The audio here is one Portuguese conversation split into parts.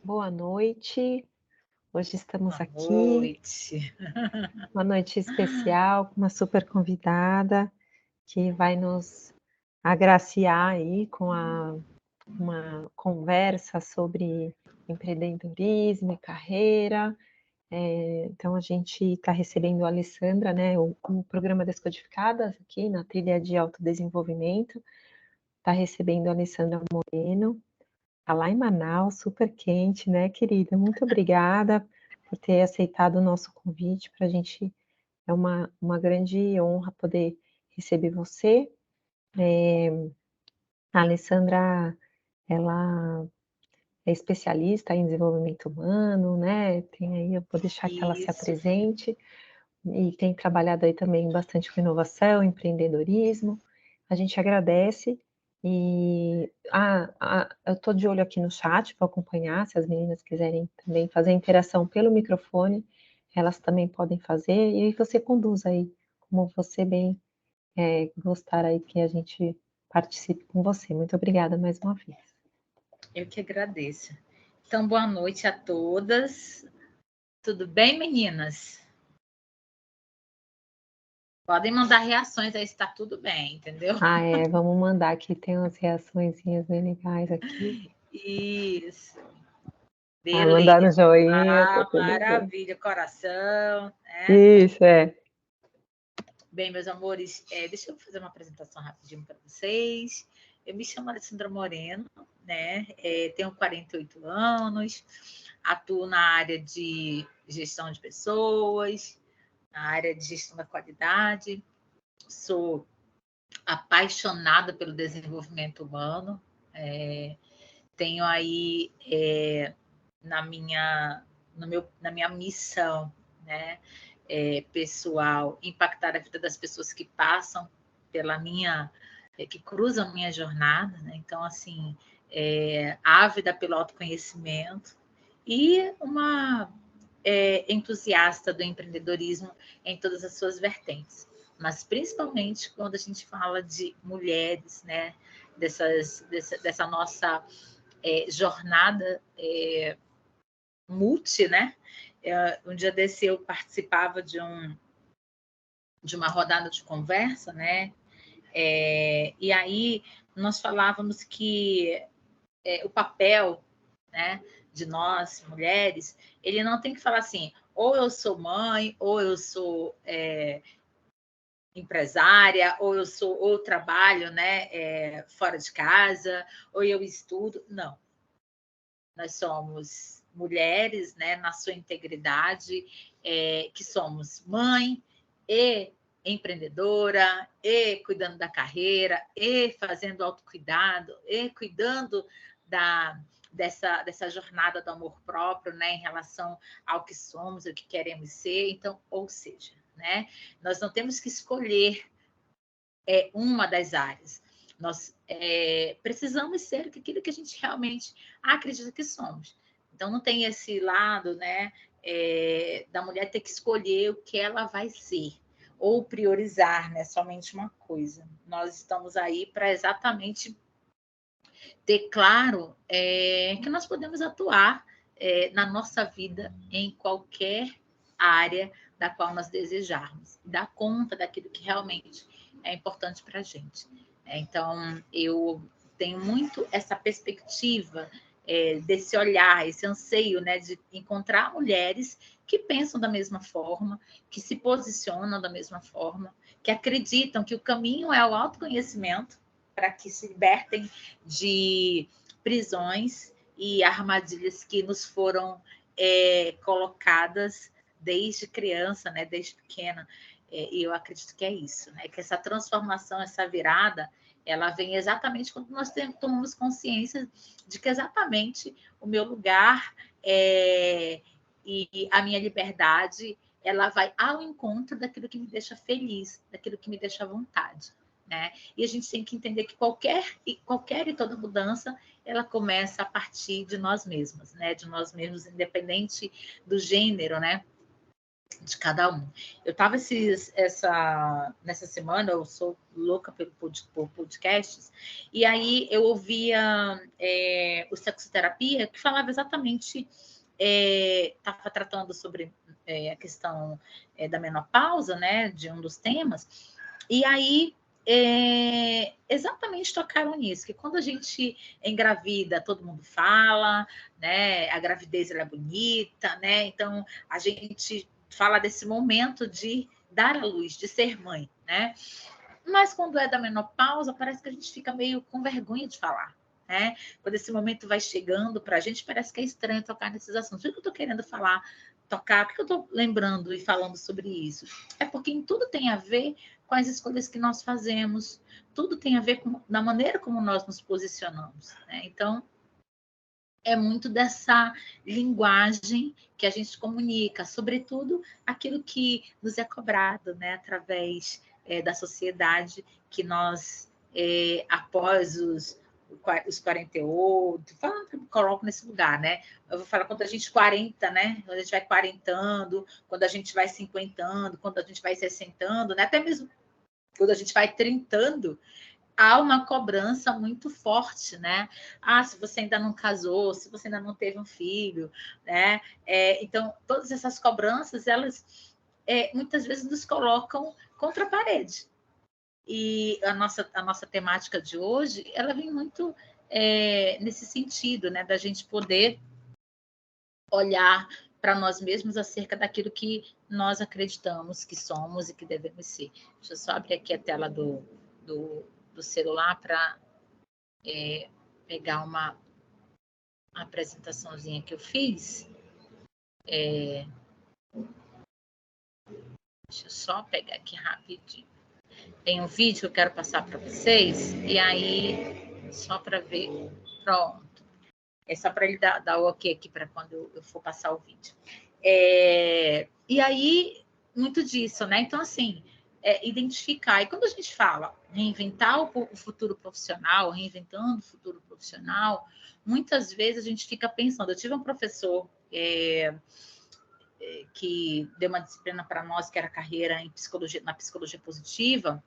Boa noite. Hoje estamos Boa aqui, noite. uma noite especial, com uma super convidada que vai nos agraciar aí com uma conversa sobre empreendedorismo e carreira. Então a gente está recebendo a Alessandra, né, o programa Descodificadas aqui na trilha de autodesenvolvimento, está recebendo a Alessandra Moreno. Tá lá em Manaus, super quente, né, querida? Muito obrigada por ter aceitado o nosso convite. Para a gente é uma grande honra poder receber você. A Alessandra, ela é especialista em desenvolvimento humano, né? Tem aí, eu vou deixar que ela se Isso, apresente. E tem trabalhado aí também bastante com inovação, empreendedorismo. A gente agradece e eu estou de olho aqui no chat para acompanhar, se as meninas quiserem também fazer interação pelo microfone, elas também podem fazer, e aí você conduz aí, como você bem gostar aí que a gente participe com você. Muito obrigada mais uma vez. eu que agradeço. Então, boa noite a todas. Tudo bem, meninas? Podem mandar reações aí se está tudo bem, entendeu? Vamos mandar aqui, tem umas reaçõezinhas bem legais aqui. Isso, Mandando beleza. joinha, tá Ah, tudo bem. maravilha, coração, né? Isso, é. Bem, meus amores, deixa eu fazer uma apresentação rapidinho para vocês. Eu me chamo Alessandra Moreno, né? Tenho 48 anos, atuo na área de gestão de pessoas, na área de gestão da qualidade, sou apaixonada pelo desenvolvimento humano, tenho aí na minha, na minha missão, né, pessoal, impactar a vida das pessoas que passam pela minha, que cruzam a minha jornada, né? Então, assim, ávida pelo autoconhecimento e uma entusiasta do empreendedorismo em todas as suas vertentes, mas principalmente quando a gente fala de mulheres, né? Dessa nossa jornada multi, né? Um dia desse eu participava de uma rodada de conversa, né? E aí nós falávamos que o papel, né, de nós mulheres, ele não tem que falar assim, ou eu sou mãe, ou eu sou empresária, ou eu trabalho, né, fora de casa, ou eu estudo. Não, nós somos mulheres, né, na sua integridade, que somos mãe e empreendedora, e cuidando da carreira, e fazendo autocuidado, e cuidando dessa jornada do amor próprio, né, em relação ao que somos, o que queremos ser. Então, ou seja, né, nós não temos que escolher uma das áreas. Nós precisamos ser aquilo que a gente realmente acredita que somos. Então, não tem esse lado, né, da mulher ter que escolher o que ela vai ser ou priorizar, né, somente uma coisa. Nós estamos aí para exatamente ter claro que nós podemos atuar na nossa vida em qualquer área da qual nós desejarmos, dar conta daquilo que realmente é importante para a gente. Então, eu tenho muito essa perspectiva desse olhar, esse anseio, né, de encontrar mulheres que pensam da mesma forma, que se posicionam da mesma forma, que acreditam que o caminho é o autoconhecimento para que se libertem de prisões e armadilhas que nos foram colocadas desde criança, né, desde pequena. E eu acredito que é isso, né? Que essa transformação, essa virada, ela vem exatamente quando nós tomamos consciência de que exatamente o meu lugar e a minha liberdade, ela vai ao encontro daquilo que me deixa feliz, daquilo que me deixa à vontade, né? E a gente tem que entender que qualquer e toda mudança, ela começa a partir de nós mesmos, né? De nós mesmos, independente do gênero, né? de cada um. Eu estava nessa semana, eu sou louca por podcasts, e aí eu ouvia o Sexoterapia, que falava exatamente, estava tratando sobre a questão da menopausa, né, de um dos temas, e aí exatamente tocaram nisso, que quando a gente engravida, todo mundo fala, né, a gravidez ela é bonita, né, então a gente fala desse momento de dar à luz, de ser mãe, né? Mas quando é da menopausa, parece que a gente fica meio com vergonha de falar, né? Quando esse momento vai chegando para a gente, parece que é estranho tocar nesses assuntos. Por que eu estou querendo falar, tocar? Por que eu estou lembrando e falando sobre isso? É porque em tudo tem a ver com as escolhas que nós fazemos, tudo tem a ver com a maneira como nós nos posicionamos, né? Então, é muito dessa linguagem que a gente comunica, sobretudo aquilo que nos é cobrado, né, através da sociedade, que nós, após os 48, coloco nesse lugar, né? Eu vou falar quando a gente 40, né? Quando a gente vai quarentando, quando a gente vai cinquentando, quando a gente vai sessentando, né? Até mesmo quando a gente vai trintando, há uma cobrança muito forte, né? Ah, se você ainda não casou, se você ainda não teve um filho, né? Então, todas essas cobranças, elas muitas vezes nos colocam contra a parede. E a nossa temática de hoje, ela vem muito nesse sentido, né? Da gente poder olhar para nós mesmos acerca daquilo que nós acreditamos que somos e que devemos ser. Deixa eu só abrir aqui a tela do celular para pegar uma apresentaçãozinha que eu fiz. Deixa eu só pegar aqui rapidinho. Tem um vídeo que eu quero passar para vocês, e aí, só para ver. Pronto. É só para ele dar o ok aqui para quando eu for passar o vídeo. E aí, muito disso, né? Então, assim, identificar. E quando a gente fala reinventar o futuro profissional, reinventando o futuro profissional, muitas vezes a gente fica pensando. Eu tive um professor que deu uma disciplina para nós, que era carreira em psicologia, na psicologia positiva.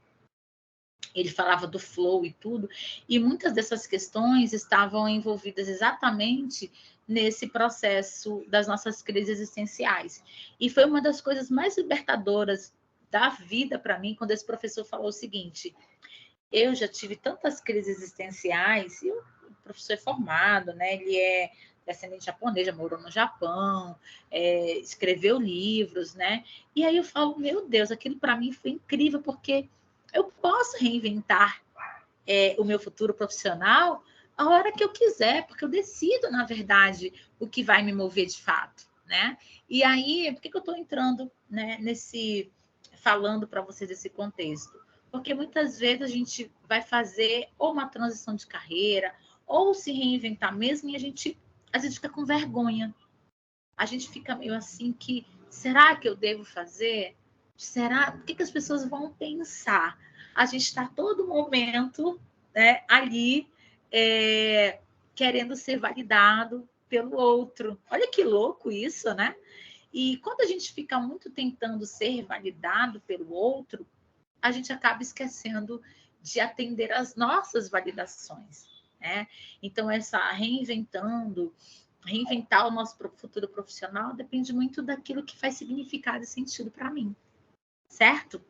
Ele falava do flow e tudo, e muitas dessas questões estavam envolvidas exatamente nesse processo das nossas crises existenciais. E foi uma das coisas mais libertadoras da vida para mim, quando esse professor falou o seguinte: eu já tive tantas crises existenciais, e o professor é formado, né? Ele é descendente japonês, já morou no Japão, escreveu livros, né? E aí eu falo, meu Deus, aquilo para mim foi incrível, porque eu posso reinventar o meu futuro profissional a hora que eu quiser, porque eu decido, na verdade, o que vai me mover de fato, né? E aí, por que eu estou entrando, né, falando para vocês desse contexto? Porque muitas vezes a gente vai fazer ou uma transição de carreira, ou se reinventar mesmo, e às vezes fica com vergonha. A gente fica meio assim que, será que eu devo fazer? Será? O que as pessoas vão pensar? A gente está todo momento, né, ali querendo ser validado pelo outro. Olha que louco isso, né? E quando a gente fica muito tentando ser validado pelo outro, a gente acaba esquecendo de atender às nossas validações, né? Então, reinventar o nosso futuro profissional depende muito daquilo que faz significado e sentido para mim, certo?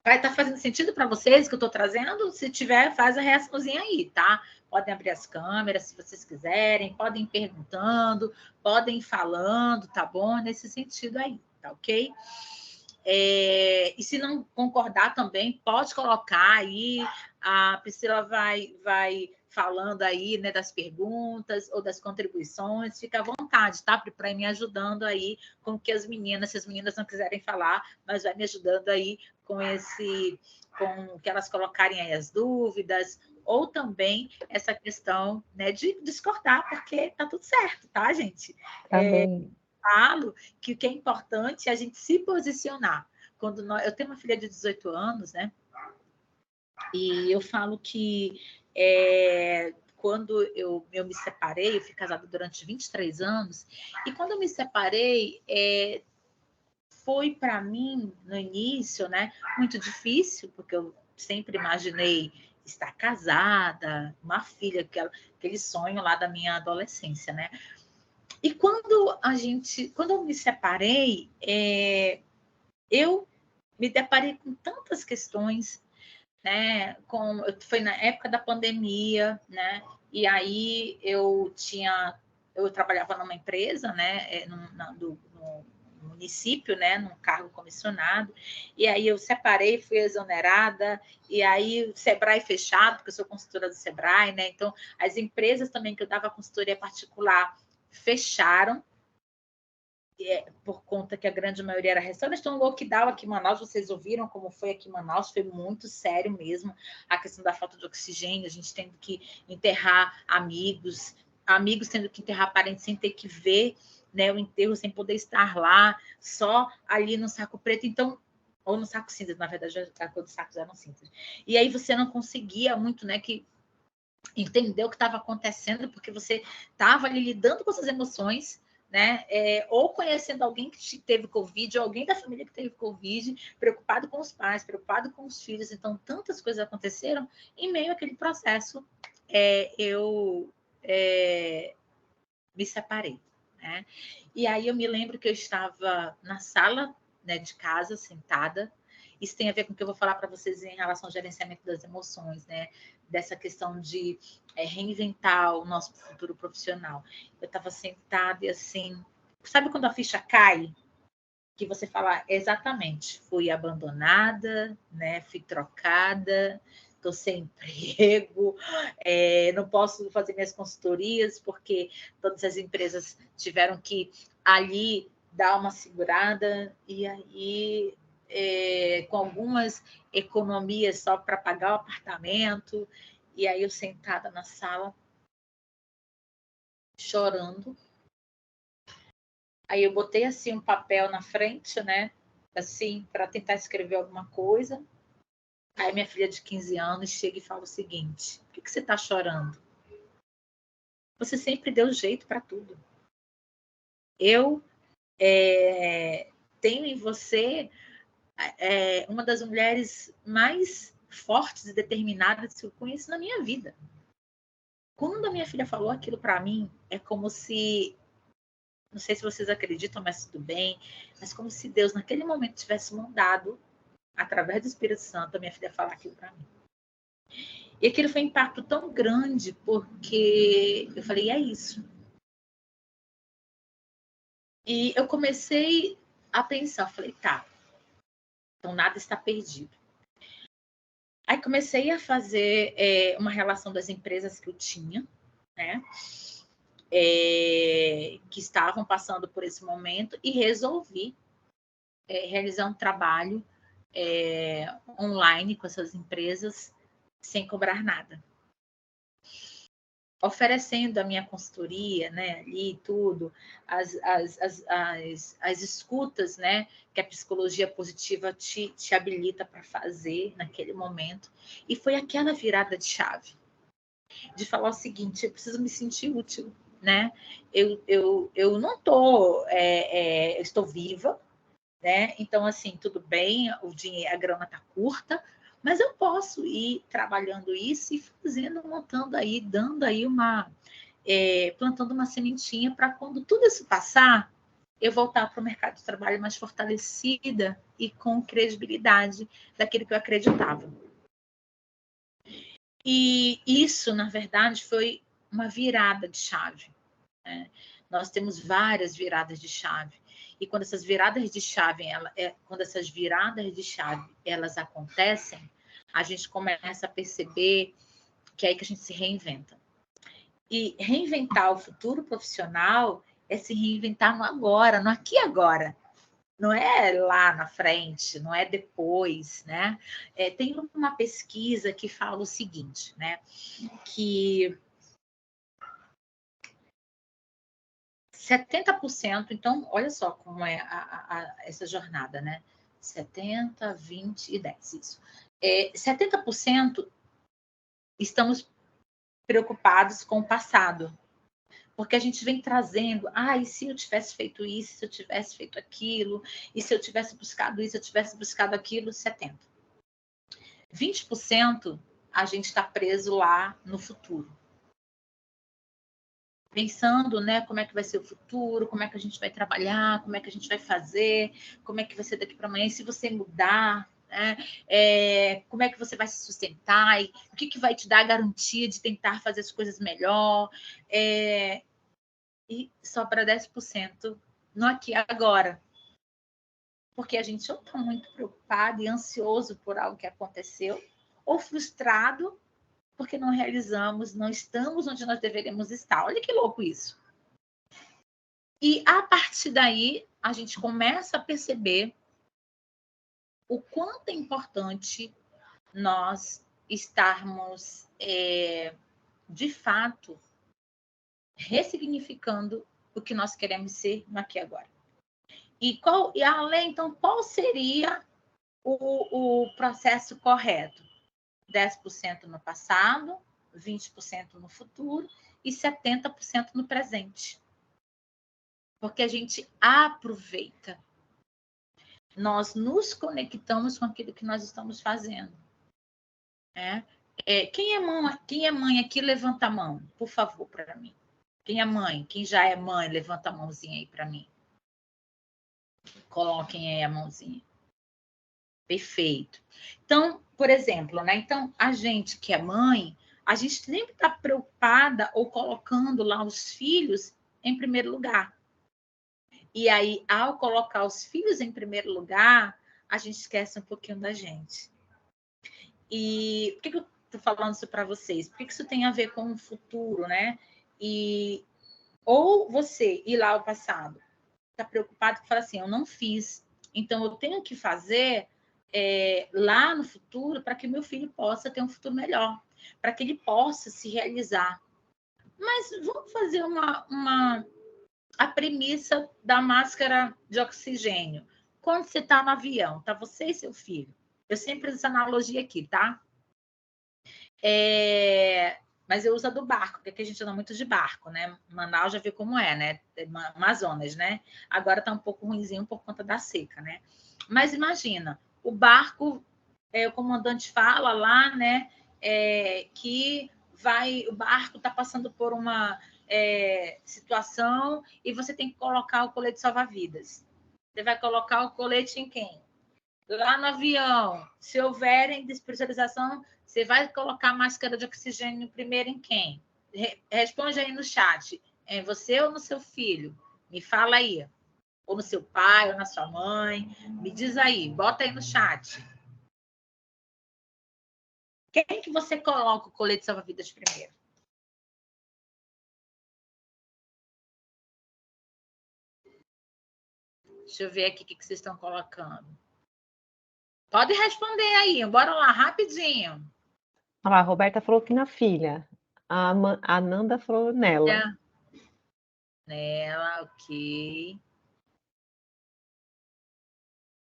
Vai estar fazendo sentido para vocês que eu estou trazendo? Se tiver, faz a reaçãozinha aí, tá? Podem abrir as câmeras se vocês quiserem, podem ir perguntando, podem ir falando, tá bom? Nesse sentido aí, tá ok? E se não concordar também, pode colocar aí, a Priscila vai falando aí, né, das perguntas ou das contribuições, fica à vontade, tá? Para ir me ajudando aí com que as meninas, se as meninas não quiserem falar, mas vai me ajudando aí com que elas colocarem aí as dúvidas, ou também essa questão, né, de discordar, porque tá tudo certo, tá, gente? Tá bem. Falo que o que é importante é a gente se posicionar. Eu tenho uma filha de 18 anos, né? E eu falo que quando eu me separei, eu fui casada durante 23 anos, e quando eu me separei, foi para mim, no início, né, muito difícil, porque eu sempre imaginei estar casada, uma filha, aquele sonho lá da minha adolescência, né? E quando eu me separei, eu me deparei com tantas questões, né? Foi na época da pandemia, né? E aí eu trabalhava numa empresa, né? No município, né? Num cargo comissionado. E aí eu separei, fui exonerada. E aí o Sebrae fechado, porque eu sou consultora do Sebrae, né? Então as empresas também que eu dava consultoria particular fecharam. Por conta que a grande maioria era restaurante. Então, o lockdown aqui em Manaus, vocês ouviram como foi aqui em Manaus, foi muito sério mesmo, a questão da falta de oxigênio, a gente tendo que enterrar amigos tendo que enterrar parentes sem ter que ver, né, o enterro, sem poder estar lá, só ali no saco preto, então, ou no saco cinza, na verdade, a cor dos sacos eram cinzas. E aí você não conseguia muito, né, que entender o que estava acontecendo, porque você estava ali lidando com essas emoções, né? Ou conhecendo alguém que teve Covid, ou alguém da família que teve Covid, preocupado com os pais, preocupado com os filhos. Então, tantas coisas aconteceram. Em meio àquele processo, eu me separei, né? E aí eu me lembro que eu estava na sala, né, de casa, sentada. Isso tem a ver com o que eu vou falar para vocês em relação ao gerenciamento das emoções, né? Dessa questão de reinventar o nosso futuro profissional. Eu estava sentada e assim, sabe quando a ficha cai? Que você fala, exatamente, fui abandonada, né? Fui trocada, estou sem emprego, não posso fazer minhas consultorias porque todas as empresas tiveram que ali dar uma segurada e aí com algumas economias só para pagar o apartamento. E aí eu sentada na sala, chorando. Aí eu botei assim um papel na frente, né? Assim, para tentar escrever alguma coisa. Aí minha filha de 15 anos chega e fala o seguinte: por que você está chorando? Você sempre deu jeito para tudo. Eu tenho em você uma das mulheres mais fortes e determinadas que eu conheço na minha vida. Quando a minha filha falou aquilo para mim, é como se, não sei se vocês acreditam, mas tudo bem, mas como se Deus naquele momento tivesse mandado, através do Espírito Santo, a minha filha falar aquilo para mim. E aquilo foi um impacto tão grande, porque eu falei, é isso. E eu comecei a pensar, falei, tá, então nada está perdido. Aí comecei a fazer uma relação das empresas que eu tinha, né? Que estavam passando por esse momento, e resolvi realizar um trabalho online com essas empresas sem cobrar nada. Oferecendo a minha consultoria, né, ali tudo, as escutas, né, que a psicologia positiva te habilita para fazer naquele momento. E foi aquela virada de chave, de falar o seguinte: eu preciso me sentir útil, né? Eu não estou, eu estou viva, né? Então, assim, tudo bem, o dinheiro, a grana está curta, mas eu posso ir trabalhando isso e fazendo, montando aí, dando aí plantando uma sementinha para quando tudo isso passar, eu voltar para o mercado de trabalho mais fortalecida e com credibilidade daquilo que eu acreditava. E isso, na verdade, foi uma virada de chave, né? Nós temos várias viradas de chave. E quando essas viradas de chave, elas acontecem, a gente começa a perceber que é aí que a gente se reinventa. E reinventar o futuro profissional é se reinventar no agora, no aqui e agora. Não é lá na frente, não é depois, né? Tem uma pesquisa que fala o seguinte, né? Que 70%, então, olha só como é essa jornada, né? 70, 20 e 10, isso. 70% estamos preocupados com o passado, Porque a gente vem trazendo, e se eu tivesse feito isso, se eu tivesse feito aquilo, e se eu tivesse buscado isso, se eu tivesse buscado aquilo, 70%. 20% a gente está preso lá no futuro. Pensando, né, como é que vai ser o futuro, como é que a gente vai trabalhar, como é que a gente vai fazer, como é que vai ser daqui para amanhã, e se você mudar, né, como é que você vai se sustentar, e o que vai te dar a garantia de tentar fazer as coisas melhor, e sobra 10% no aqui e agora. Porque a gente ou está muito preocupado e ansioso por algo que aconteceu, ou frustrado porque não realizamos, não estamos onde nós deveríamos estar. Olha que louco isso. E a partir daí, a gente começa a perceber o quanto é importante nós estarmos, de fato, ressignificando o que nós queremos ser no aqui e agora. E além, então, qual seria o processo correto? 10% no passado, 20% no futuro e 70% no presente. Porque a gente aproveita. Nós nos conectamos com aquilo que nós estamos fazendo. Quem é mãe aqui, levanta a mão, por favor, para mim. Quem é mãe? Quem já é mãe, levanta a mãozinha aí para mim. Coloquem aí a mãozinha. Perfeito. Então, por exemplo, né? Então, a gente que é mãe, a gente sempre está preocupada ou colocando lá os filhos em primeiro lugar. E aí, ao colocar os filhos em primeiro lugar, a gente esquece um pouquinho da gente. E por que eu estou falando isso para vocês? Porque isso tem a ver com o futuro, né? Ou você ir lá ao passado, está preocupado e fala assim, eu não fiz, então eu tenho que fazer lá no futuro para que meu filho possa ter um futuro melhor, para que ele possa se realizar. Mas vamos fazer a premissa da máscara de oxigênio. Quando você está no avião, tá você e seu filho. Eu sempre uso essa analogia aqui, tá? Mas eu uso a do barco, porque aqui a gente anda muito de barco, né? Manaus já viu como é, né? Amazonas, né? Agora tá um pouco ruinzinho por conta da seca, né? Mas imagina, o barco, o comandante fala lá, né? Que o barco tá passando por uma situação e você tem que colocar o colete salva-vidas. Você vai colocar o colete em quem? Lá no avião, se houverem despressurização, você vai colocar a máscara de oxigênio primeiro em quem? Responde aí no chat. Em você ou no seu filho? Me fala aí. Ou no seu pai, ou na sua mãe. Me diz aí, bota aí no chat. Quem que você coloca o colete salva-vidas primeiro? Deixa eu ver aqui o que vocês estão colocando. Pode responder aí, bora lá, rapidinho. Olha lá, a Roberta falou que na filha. A Nanda falou nela. Nela, ok.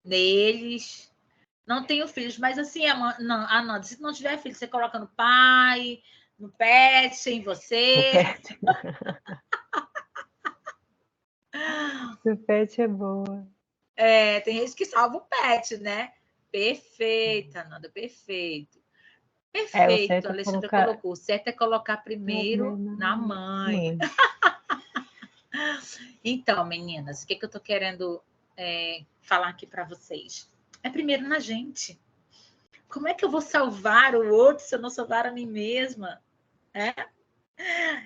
Neles. Não tenho filhos, mas assim, Nanda, se não tiver filho, você coloca no pai, no pet, em você. O pet. O pet é boa. Tem gente que salva o pet, né? Perfeita, Nanda, perfeito. Perfeito, a Alexandra colocou. O certo é colocar primeiro na mãe. Então, meninas, o que eu tô querendo falar aqui para vocês? É primeiro na gente. Como é que eu vou salvar o outro se eu não salvar a mim mesma?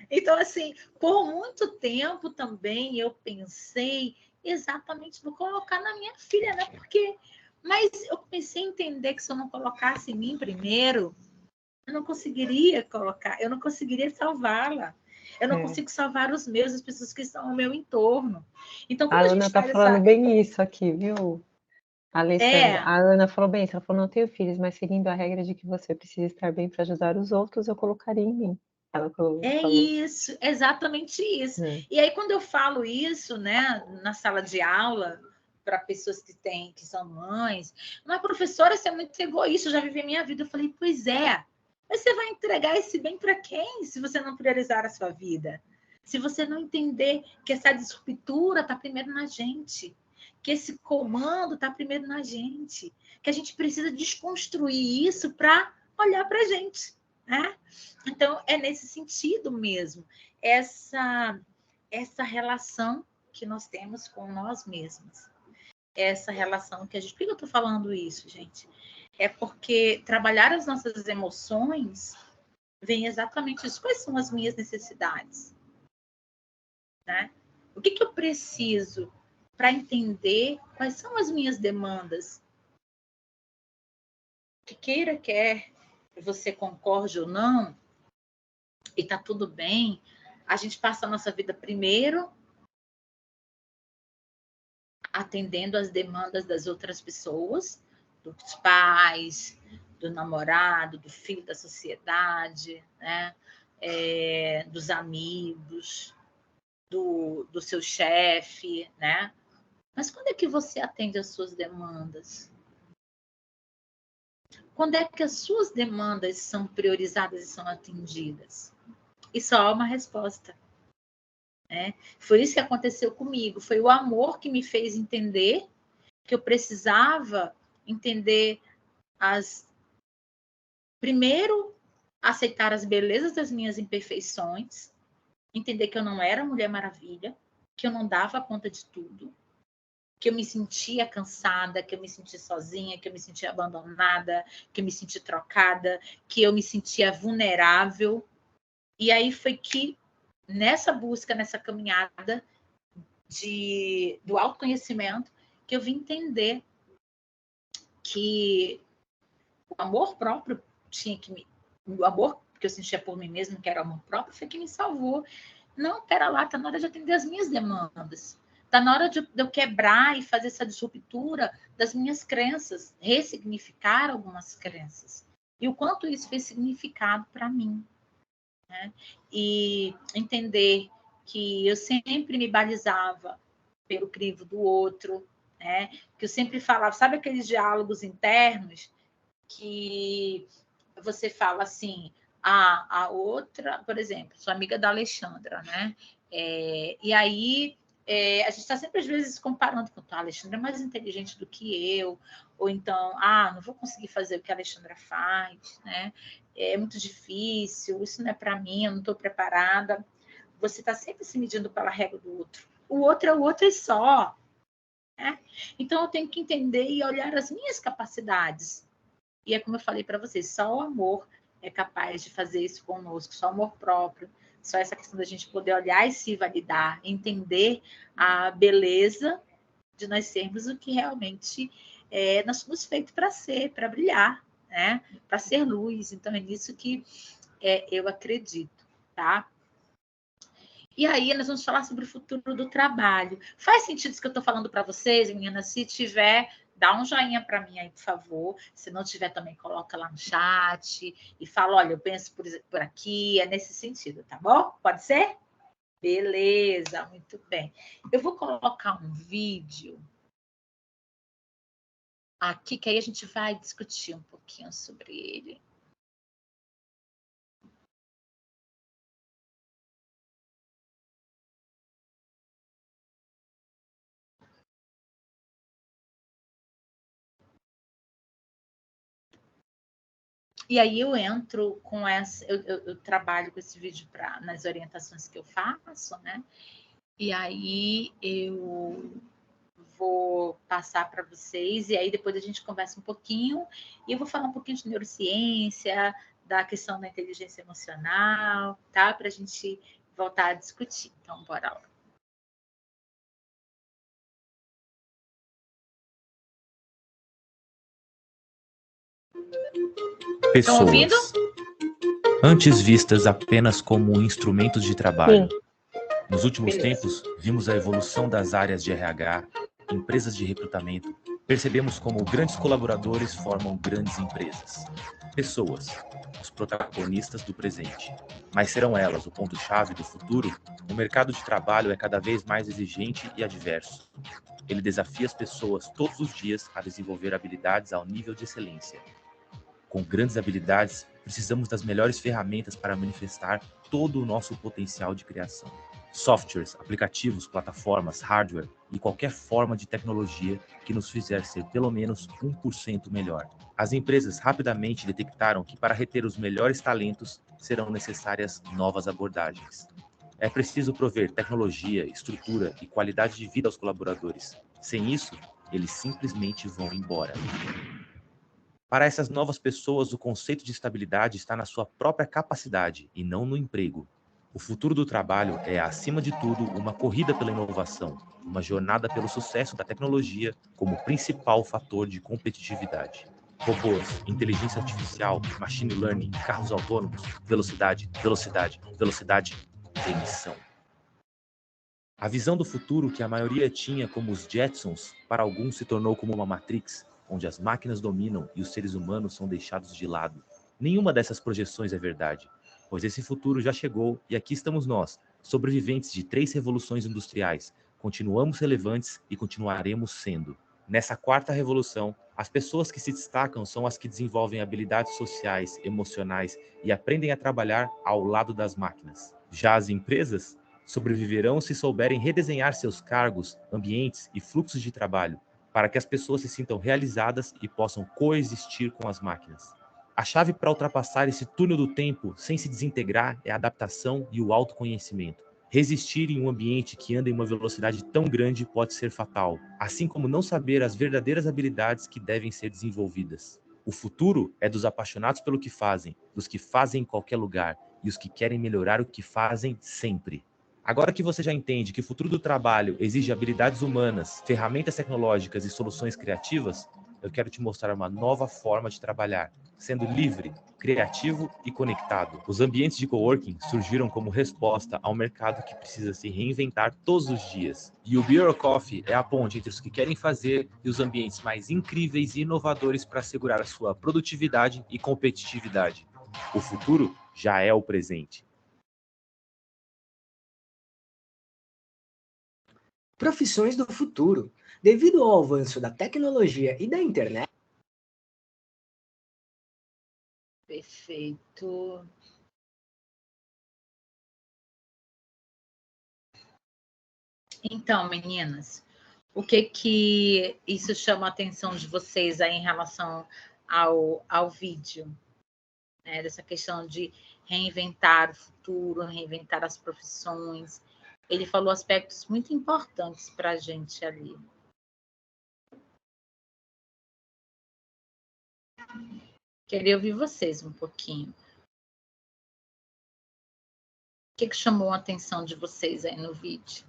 Então, assim, por muito tempo também eu pensei exatamente, vou colocar na minha filha, né? Mas eu comecei a entender que se eu não colocasse em mim primeiro, eu não conseguiria colocar, eu não conseguiria salvá-la. Eu não consigo salvar os meus, as pessoas que estão ao meu entorno. Então, quando A a gente Ana tá faz falando bem isso aqui, viu? Alessandra, a Ana falou bem, ela falou, não tenho filhos, mas seguindo a regra de que você precisa estar bem para ajudar os outros, eu colocaria em mim. Ela falou. Isso, exatamente isso. E aí, quando eu falo isso, né, na sala de aula, para pessoas que são mães, mas professora, você é muito egoísta, eu já vivi a minha vida. Eu falei, pois é, mas você vai entregar esse bem para quem se você não priorizar a sua vida? Se você não entender que essa disruptura está primeiro na gente, que esse comando está primeiro na gente, que a gente precisa desconstruir isso para olhar para a gente, né? Então, é nesse sentido mesmo, essa relação que nós temos com nós mesmos. Essa relação que a gente... Por que eu estou falando isso, gente? É porque trabalhar as nossas emoções vem exatamente isso. Quais são as minhas necessidades? Né? O que eu preciso para entender quais são as minhas demandas? Que quer você concorde ou não, e tá tudo bem, a gente passa a nossa vida primeiro atendendo às demandas das outras pessoas, dos pais, do namorado, do filho, da sociedade, né? Dos amigos, do seu chefe, né? Mas quando é que você atende às suas demandas? Quando é que as suas demandas são priorizadas e são atendidas? E só há uma resposta. Né? Foi isso que aconteceu comigo. Foi o amor que me fez entender que eu precisava entender primeiro, aceitar as belezas das minhas imperfeições, entender que eu não era Mulher Maravilha, que eu não dava conta de tudo, que eu me sentia cansada, que eu me sentia sozinha, que eu me sentia abandonada, que eu me sentia trocada, que eu me sentia vulnerável. E aí foi que, nessa busca, nessa caminhada do autoconhecimento, que eu vim entender que o amor próprio tinha que me... O amor que eu sentia por mim mesma, que era o amor próprio, foi que me salvou. Não, pera lá, tá na hora de atender as minhas demandas. Tá na hora de eu quebrar e fazer essa disruptura das minhas crenças, ressignificar algumas crenças. E o quanto isso fez significado para mim. Né? E entender que eu sempre me balizava pelo crivo do outro, né? Que eu sempre falava, sabe aqueles diálogos internos que você fala assim, a outra, por exemplo, sou amiga da Alexandra, né? E aí a gente está sempre, às vezes, comparando com a Alexandra é mais inteligente do que eu, ou então, não vou conseguir fazer o que a Alexandra faz, né? É muito difícil, isso não é para mim, eu não estou preparada. Você está sempre se medindo pela régua do outro. O outro é o outro e só. Né? Então, eu tenho que entender e olhar as minhas capacidades. E é como eu falei para vocês, só o amor é capaz de fazer isso conosco, só o amor próprio, só essa questão da gente poder olhar e se validar, entender a beleza de nós sermos o que realmente nós somos feitos para ser, para brilhar, né? Para ser luz. Então, é nisso que eu acredito, tá? E aí, nós vamos falar sobre o futuro do trabalho. Faz sentido isso que eu estou falando para vocês, meninas? Se tiver, dá um joinha para mim aí, por favor. Se não tiver, também coloca lá no chat e fala, olha, eu penso por aqui, é nesse sentido, tá bom? Pode ser? Beleza, muito bem. Eu vou colocar um vídeo aqui, que aí a gente vai discutir um pouquinho sobre ele. E aí eu entro com essa, eu trabalho com esse vídeo nas orientações que eu faço, né? E aí eu vou passar para vocês, e aí depois a gente conversa um pouquinho, e eu vou falar um pouquinho de neurociência, da questão da inteligência emocional, tá? Para a gente voltar a discutir. Então, bora lá. Pessoas, antes vistas apenas como instrumentos de trabalho. Sim. Nos últimos tempos, vimos a evolução das áreas de RH, empresas de recrutamento. Percebemos como grandes colaboradores formam grandes empresas. Pessoas, os protagonistas do presente. Mas serão elas o ponto-chave do futuro? O mercado de trabalho é cada vez mais exigente e adverso. Ele desafia as pessoas todos os dias a desenvolver habilidades ao nível de excelência. Com grandes habilidades, precisamos das melhores ferramentas para manifestar todo o nosso potencial de criação. softwares, aplicativos, plataformas, hardware e qualquer forma de tecnologia que nos fizer ser pelo menos 1% melhor. As empresas rapidamente detectaram que para reter os melhores talentos serão necessárias novas abordagens. É preciso prover tecnologia, estrutura e qualidade de vida aos colaboradores. Sem isso, eles simplesmente vão embora. Para essas novas pessoas, o conceito de estabilidade está na sua própria capacidade e não no emprego. O futuro do trabalho é, acima de tudo, uma corrida pela inovação, uma jornada pelo sucesso da tecnologia como principal fator de competitividade. Robôs, inteligência artificial, machine learning, carros autônomos, velocidade, velocidade, velocidade, demissão. A visão do futuro que a maioria tinha como os Jetsons, para alguns se tornou como uma Matrix, onde as máquinas dominam e os seres humanos são deixados de lado. Nenhuma dessas projeções é verdade, pois esse futuro já chegou e aqui estamos nós, sobreviventes de 3 revoluções industriais. Continuamos relevantes e continuaremos sendo. Nessa 4ª revolução, as pessoas que se destacam são as que desenvolvem habilidades sociais, emocionais e aprendem a trabalhar ao lado das máquinas. Já as empresas sobreviverão se souberem redesenhar seus cargos, ambientes e fluxos de trabalho, para que as pessoas se sintam realizadas e possam coexistir com as máquinas. A chave para ultrapassar esse túnel do tempo sem se desintegrar é a adaptação e o autoconhecimento. Resistir em um ambiente que anda em uma velocidade tão grande pode ser fatal, assim como não saber as verdadeiras habilidades que devem ser desenvolvidas. O futuro é dos apaixonados pelo que fazem, dos que fazem em qualquer lugar e os que querem melhorar o que fazem sempre. Agora que você já entende que o futuro do trabalho exige habilidades humanas, ferramentas tecnológicas e soluções criativas, eu quero te mostrar uma nova forma de trabalhar, sendo livre, criativo e conectado. Os ambientes de coworking surgiram como resposta ao mercado que precisa se reinventar todos os dias. E o Beer Coffee é a ponte entre os que querem fazer e os ambientes mais incríveis e inovadores para assegurar a sua produtividade e competitividade. O futuro já é o presente. Profissões do futuro. Devido ao avanço da tecnologia e da internet. Perfeito. Então, meninas, o que isso chama a atenção de vocês aí em relação ao vídeo? Né? Dessa questão de reinventar o futuro, reinventar as profissões. Ele falou aspectos muito importantes para a gente ali. Queria ouvir vocês um pouquinho. O que chamou a atenção de vocês aí no vídeo?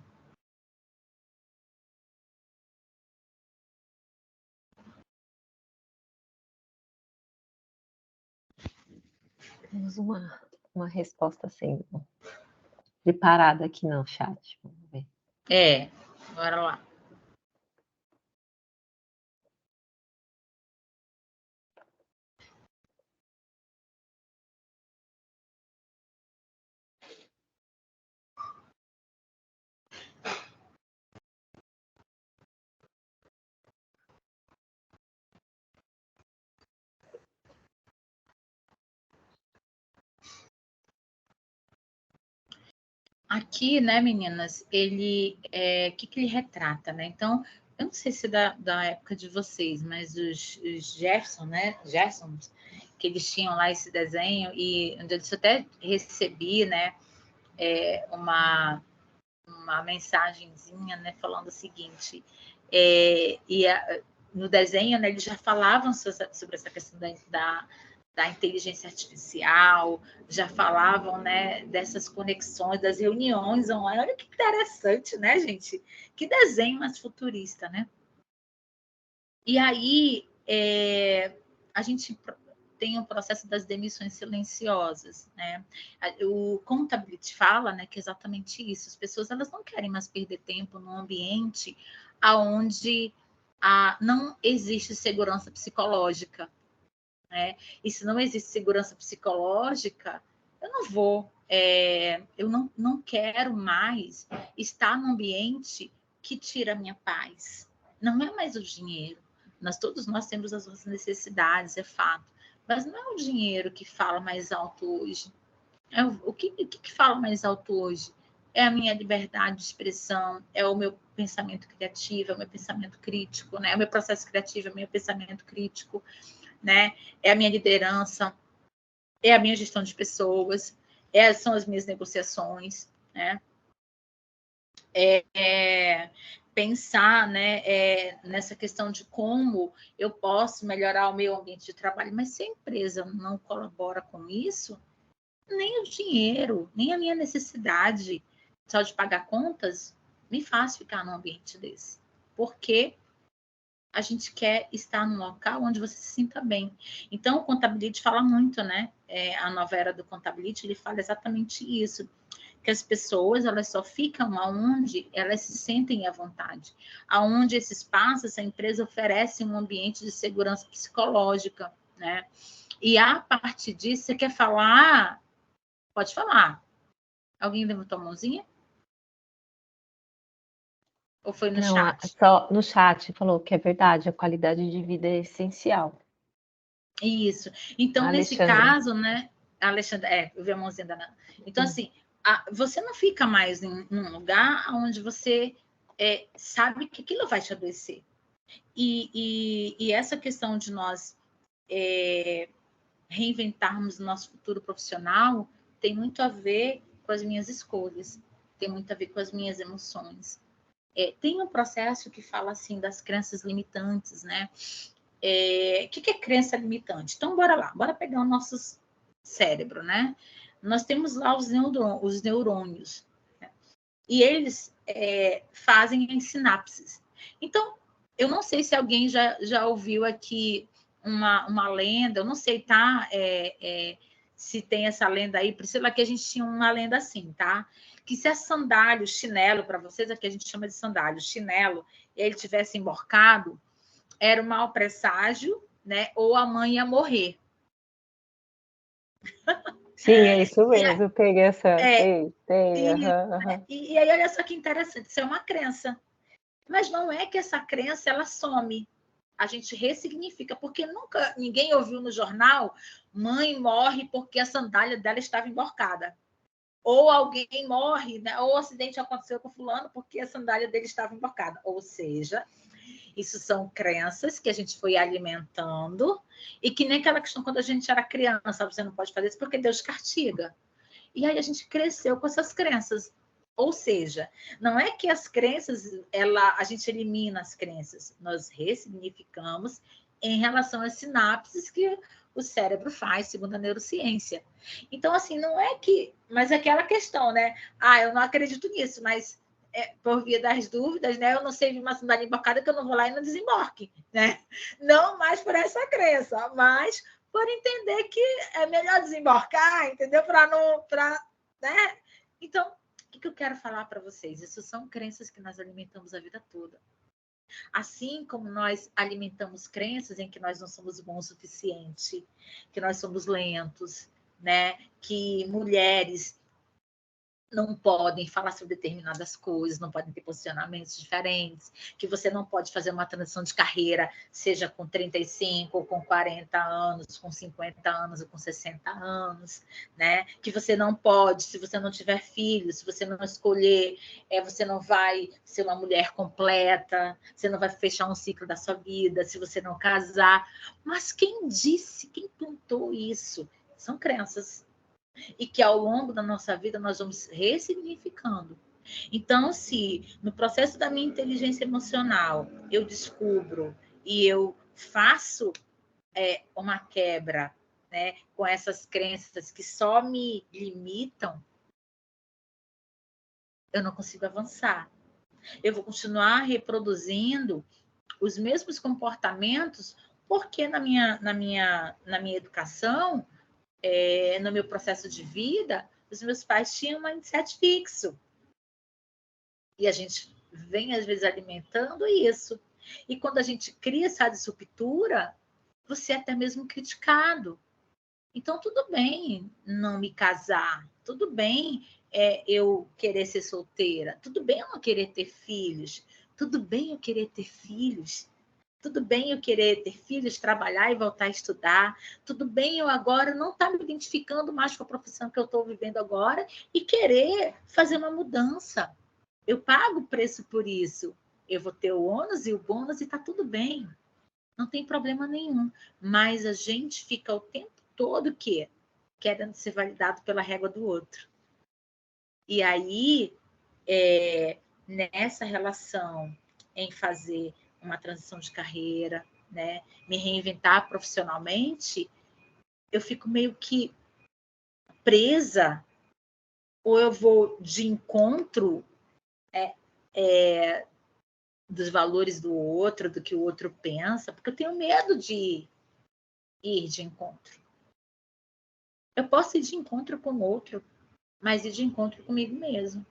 Temos uma resposta sendo preparada aqui no chat. Vamos ver. Bora lá. Aqui, né, meninas, ele que ele retrata, né? Então, eu não sei se da época de vocês, mas os Jefferson, né? Jeffersons, que eles tinham lá esse desenho, e onde eu até recebi, né, uma mensagenzinha, né, falando o seguinte, no desenho, né, eles já falavam sobre essa questão da inteligência artificial, já falavam, né, dessas conexões, das reuniões online. Olha que interessante, né, gente? Que desenho mais futurista, né? E aí, a gente tem o processo das demissões silenciosas, né? O Contability fala, né, que é exatamente isso. As pessoas, elas não querem mais perder tempo num ambiente onde não existe segurança psicológica, né? E se não existe segurança psicológica, eu não vou, eu não quero mais estar num ambiente que tira a minha paz. Não é mais o dinheiro. Todos nós temos as nossas necessidades, é fato. Mas não é o dinheiro que fala mais alto hoje. O que fala mais alto hoje? é a minha liberdade de expressão, é o meu pensamento criativo, é o meu pensamento crítico, né? É o meu processo criativo, é o meu pensamento crítico, né? É a minha liderança, é a minha gestão de pessoas, são as minhas negociações, né? Pensar, né, nessa questão de como eu posso melhorar o meu ambiente de trabalho, mas se a empresa não colabora com isso, nem o dinheiro, nem a minha necessidade só de pagar contas me faz ficar num ambiente desse. Porque a gente quer estar num local onde você se sinta bem. Então, o Contabilite fala muito, né? A nova era do Contabilite, ele fala exatamente isso, que as pessoas, elas só ficam aonde elas se sentem à vontade, aonde esse espaço, essa empresa oferece um ambiente de segurança psicológica, né? E a partir disso, você quer falar? Pode falar. Alguém levantou a mãozinha? Ou foi no Não, chat? só no chat falou que é verdade, a qualidade de vida é essencial. Isso. Então, nesse Alexandra. caso, né? Alexandra, eu vi a mãozinha da Ana. Então, assim, você não fica mais em um lugar onde você sabe que aquilo vai te adoecer. E essa questão de nós reinventarmos o nosso futuro profissional tem muito a ver com as minhas escolhas, tem muito a ver com as minhas emoções. Tem um processo que fala assim das crenças limitantes, né? O que é crença limitante? Então, bora lá, bora pegar o nosso cérebro, né? Nós temos lá os neurônios, né? E eles fazem as sinapses. Então, eu não sei se alguém já ouviu aqui uma lenda, eu não sei, tá? Se tem essa lenda aí, Priscila, que a gente tinha uma lenda assim, tá? Que se a sandália, o chinelo, para vocês aqui a gente chama de sandália, o chinelo, ele tivesse emborcado, era um mau presságio, né? Ou a mãe ia morrer. Sim, é isso E, mesmo, eu peguei essa. é, Tem, e, aham. e aí, olha só que interessante, isso é uma crença. Mas não é que essa crença ela some. A gente ressignifica, porque nunca ninguém ouviu no jornal mãe morre porque a sandália dela estava emborcada. Ou alguém morre, né? Ou o acidente aconteceu com fulano porque a sandália dele estava emborcada. Ou seja, isso são crenças que a gente foi alimentando e que nem aquela questão quando a gente era criança, você não pode fazer isso porque Deus castiga. E aí a gente cresceu com essas crenças. Ou seja, não é que as crenças, a gente elimina as crenças, nós ressignificamos em relação às sinapses que o cérebro faz, segundo a neurociência. Então, assim, não é que... Mas é aquela questão, né? Eu não acredito nisso, mas por via das dúvidas, né? Eu não sei de uma sandália embarcada que eu não vou lá e não desembarque, né? Não mais por essa crença, mas por entender que é melhor desembarcar, entendeu? Né? Então, o que eu quero falar para vocês? Isso são crenças que nós alimentamos a vida toda. Assim como nós alimentamos crenças em que nós não somos bons o suficiente, que nós somos lentos, né? Que mulheres não podem falar sobre determinadas coisas, não podem ter posicionamentos diferentes, que você não pode fazer uma transição de carreira, seja com 35 ou com 40 anos, com 50 anos ou com 60 anos, né? Que você não pode, se você não tiver filhos, se você não escolher, você não vai ser uma mulher completa, você não vai fechar um ciclo da sua vida, se você não casar. Mas quem disse, quem plantou isso? São crenças. E que ao longo da nossa vida nós vamos ressignificando. Então, se no processo da minha inteligência emocional eu descubro e eu faço uma quebra, né, com essas crenças que só me limitam, eu não consigo avançar. Eu vou continuar reproduzindo os mesmos comportamentos, porque na minha educação, no meu processo de vida, os meus pais tinham um mindset fixo. E a gente vem, às vezes, alimentando isso. E quando a gente cria essa disruptura, você é até mesmo criticado. Então, tudo bem não me casar, tudo bem eu querer ser solteira, tudo bem eu não querer ter filhos, tudo bem eu querer ter filhos, Tudo bem eu querer ter filhos, trabalhar e voltar a estudar. Tudo bem eu agora não estar me identificando mais com a profissão que eu estou vivendo agora e querer fazer uma mudança. Eu pago o preço por isso. Eu vou ter o ônus e o bônus e está tudo bem. Não tem problema nenhum. Mas a gente fica o tempo todo querendo ser validado pela régua do outro. E aí, nessa relação em fazer uma transição de carreira, né, me reinventar profissionalmente, eu fico meio que presa, ou eu vou de encontro dos valores do outro, do que o outro pensa, porque eu tenho medo de ir de encontro. Eu posso ir de encontro com o outro, mas ir de encontro comigo mesmo,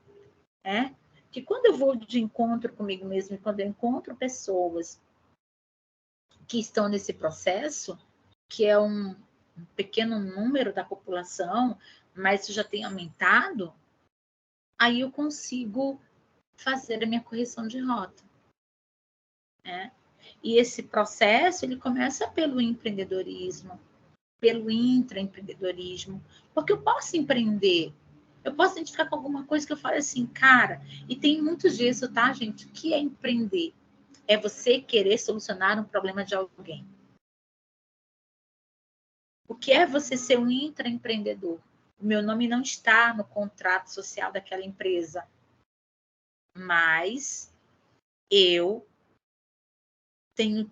né? Que quando eu vou de encontro comigo mesmo, e quando eu encontro pessoas que estão nesse processo, que é um pequeno número da população, mas isso já tem aumentado, aí eu consigo fazer a minha correção de rota, né? E esse processo, ele começa pelo empreendedorismo, pelo intraempreendedorismo, porque eu posso empreender, eu posso identificar com alguma coisa que eu falo assim, cara, e tem muito disso, tá, gente? O que é empreender? É você querer solucionar um problema de alguém. O que é você ser um intraempreendedor? O meu nome não está no contrato social daquela empresa, mas eu tenho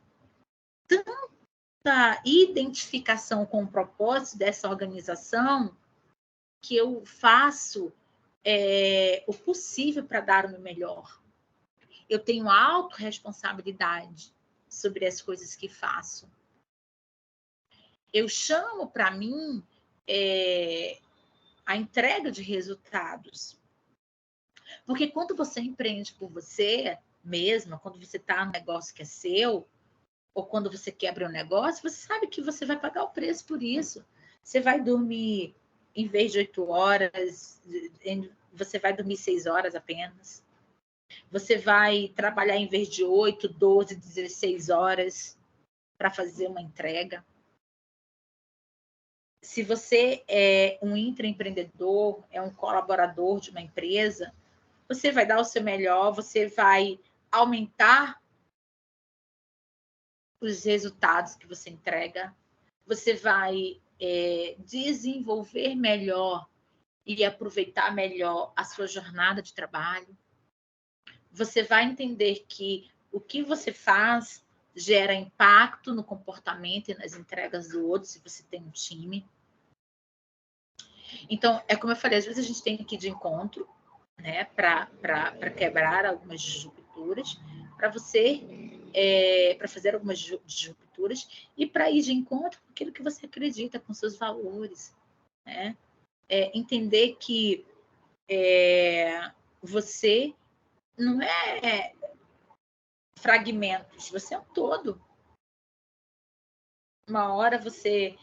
tanta identificação com o propósito dessa organização que eu faço o possível para dar o meu melhor. Eu tenho autorresponsabilidade sobre as coisas que faço. Eu chamo para mim a entrega de resultados. Porque quando você empreende por você mesma, quando você está no negócio que é seu, ou quando você quebra um negócio, você sabe que você vai pagar o preço por isso. Você vai dormir, em vez de 8 horas, você vai dormir 6 horas apenas. Você vai trabalhar em vez de 8, 12, 16 horas para fazer uma entrega. Se você é um intraempreendedor, é um colaborador de uma empresa, você vai dar o seu melhor, você vai aumentar os resultados que você entrega, você vai desenvolver melhor e aproveitar melhor a sua jornada de trabalho. Você vai entender que o que você faz gera impacto no comportamento e nas entregas do outro, se você tem um time. Então, é como eu falei, às vezes a gente tem que ir de encontro, né, para quebrar algumas disrupturas, para fazer algumas disrupturas e para ir de encontro com aquilo que você acredita, com seus valores, né? Entender que você não é fragmentos, você é um todo. Uma hora você